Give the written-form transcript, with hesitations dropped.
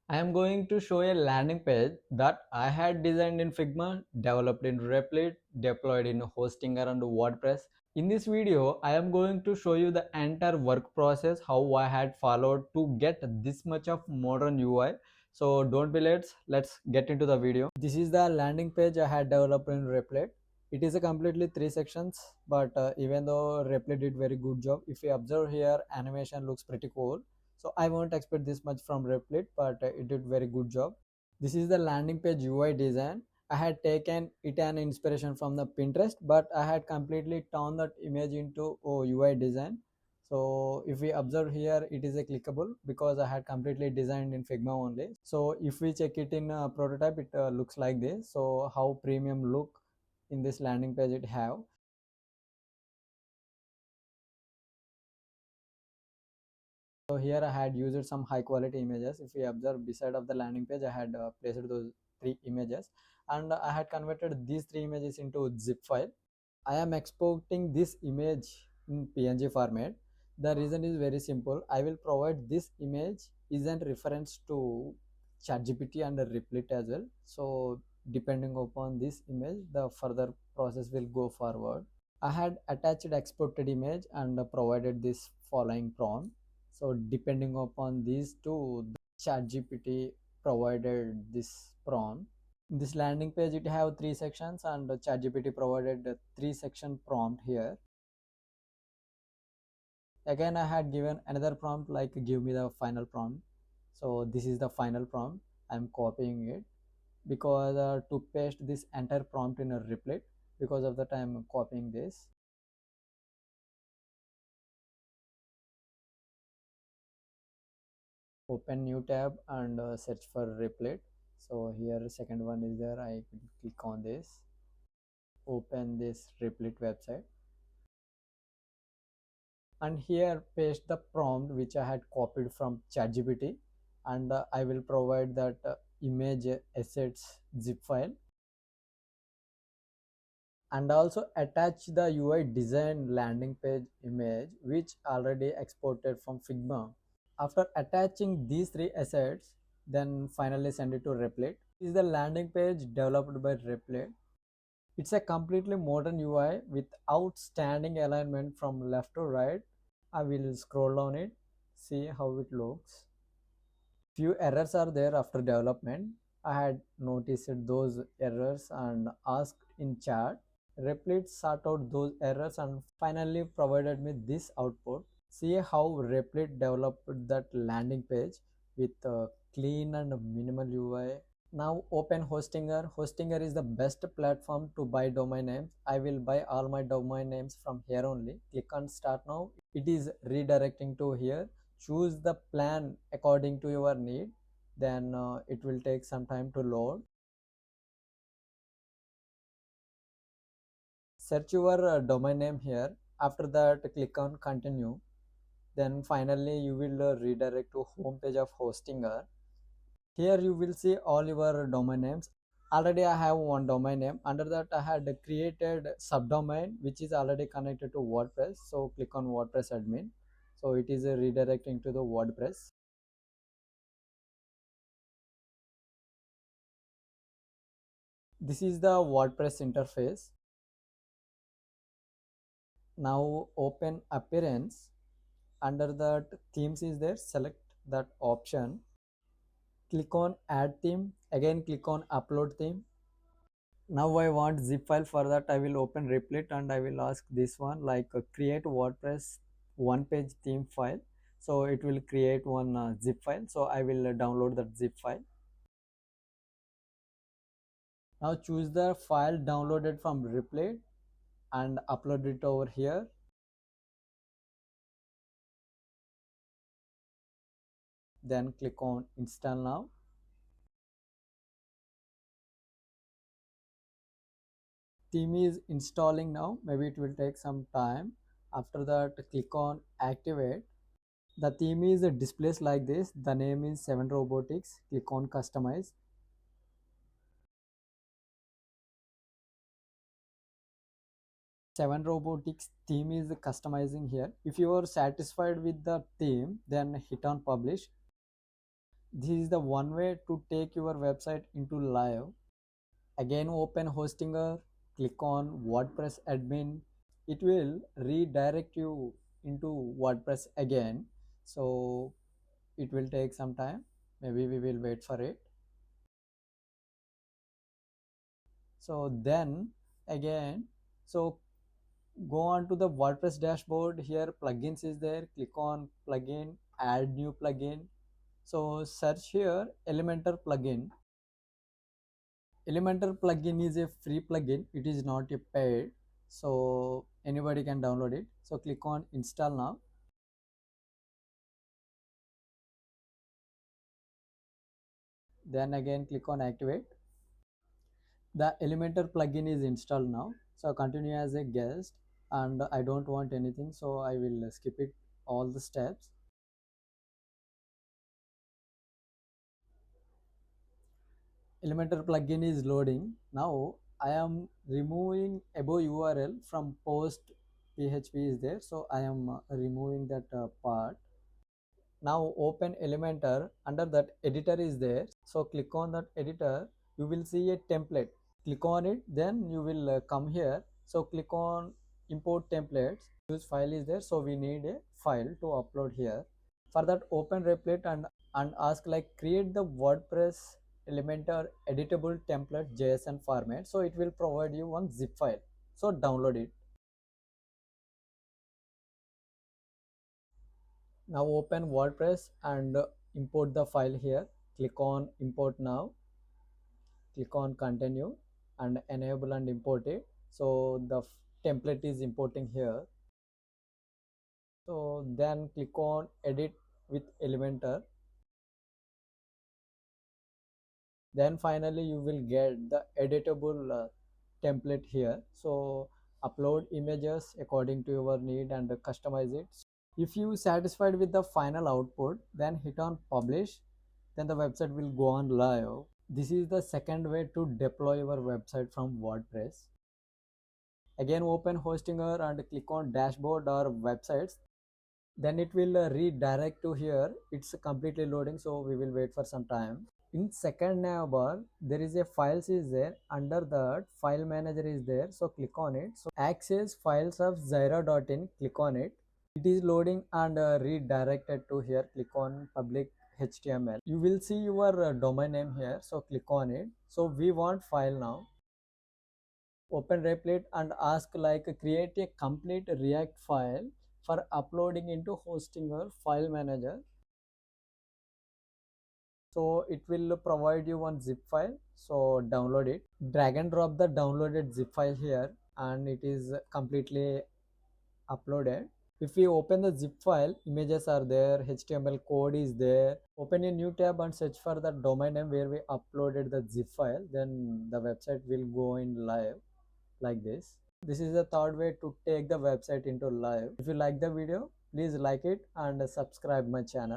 I am going to show a landing page that I had designed in Figma, developed in Replit, deployed in Hostinger and WordPress. In this video, I am going to show you the entire work process, how I had followed to get this much of modern UI. So don't be late, let's get into the video. This is the landing page I had developed in Replit. It is a completely 3 sections, but even though Replit did very good job, if you observe here, animation looks pretty cool. So I won't expect this much from Replit, but it did very good job. This is the landing page UI design. I had taken it an inspiration from the Pinterest, but I had completely turned that image into UI design. So if we observe here, it is a clickable because I had completely designed in Figma only. So if we check it in prototype, it looks like this. So how premium look in this landing page it have. So here I had used some high quality images. If we observe beside of the landing page, I had placed those 3 images, and I had converted these 3 images into zip file. I am exporting this image in PNG format. The reason is very simple. I will provide this image is a reference to ChatGPT and Replit as well. So depending upon this image, the further process will go forward. I had attached exported image and provided this following prompt. So depending upon these two, the ChatGPT provided this prompt. In this landing page, it have 3 sections, and ChatGPT provided a 3 section prompt here. Again, I had given another prompt like give me the final prompt. So this is the final prompt. I'm copying it because to paste this entire prompt in a Replit. Because of that, I'm copying this. Open new tab and search for Replit. So here second one is there. I click on this, open this Replit website, and here paste the prompt which I had copied from ChatGPT, and I will provide that image assets zip file, and also attach the UI design landing page image which already exported from Figma. After attaching these 3 assets, then finally send it to Replit. This is the landing page developed by Replit. It's a completely modern UI with outstanding alignment from left to right. I will scroll down it, see how it looks. Few errors are there after development. I had noticed those errors and asked in chat. Replit sort out those errors and finally provided me this output. See how Replit developed that landing page with clean and minimal UI. Now open Hostinger. Hostinger is the best platform to buy domain names. I will buy all my domain names from here only. Click on start now. It is redirecting to here. Choose the plan according to your need. Then it will take some time to load. Search your domain name here. After that, click on continue. Then finally you will redirect to home page of Hostinger. Here you will see all your domain names. Already I have one domain name. Under that I had created subdomain which is already connected to WordPress. So click on WordPress admin. So it is redirecting to the WordPress. This is the WordPress interface. Now open appearance. Under that themes is there. Select that option. Click on add theme. Again click on upload theme. Now I want zip file. For that I will open Replit and I will ask this one like create WordPress one page theme file. So it will create one zip file. So I will download that zip file. Now choose the file downloaded from Replit and upload it over here. Then click on install now. Theme is installing now. Maybe it will take some time. After that click on activate. The theme is displays like this. The name is 7 Robotics. Click on customize. Seven Robotics theme is customizing here. If you are satisfied with the theme, then hit on publish. This is the one way to take your website into live. Again, open Hostinger, click on WordPress admin. It will redirect you into WordPress again. So it will take some time. Maybe we will wait for it. So then again, so go on to the WordPress dashboard. Here plugins is there. Click on plugin, add new plugin. So search here Elementor plugin. Elementor plugin is a free plugin. It is not a paid. So anybody can download it. So click on install now. Then again click on activate. The Elementor plugin is installed now. So continue as a guest, and I don't want anything, so I will skip it all the steps. Elementor plugin is loading. Now I am removing above URL from post PHP is there, so I am removing that part. Now open Elementor. Under that editor is there, so click on that editor. You will see a template. Click on it, then you will come here. So click on import templates. Use file is there, so we need a file to upload here. For that, open Replit and ask like create the WordPress Elementor editable template JSON format. So it will provide you one zip file. So download it. Now open WordPress and import the file here. Click on import now. Click on continue and enable and import it. So the template is importing here. So then click on edit with Elementor. Then finally you will get the editable template here. So upload images according to your need and customize it. If you satisfied with the final output, then hit on publish. Then the website will go on live. This is the second way to deploy your website from WordPress. Again open Hostinger and click on dashboard or websites. Then it will redirect to here. It's completely loading, so we will wait for some time. In second navbar there is a files is there. Under that file manager is there, so click on it. So access files of Zywra.in, click on it. It is loading and redirected to here. Click on public HTML. You will see your domain name here, so click on it. So we want file now. Open Replit and ask like create a complete React file for uploading into Hostinger file manager. So it will provide you one zip file, so download it. Drag and drop the downloaded zip file here and it is completely uploaded. If we open the zip file, images are there, HTML code is there. Open a new tab and search for the domain name where we uploaded the zip file. Then the website will go in live like this. This is the third way to take the website into live. If you like the video, please like it and subscribe my channel.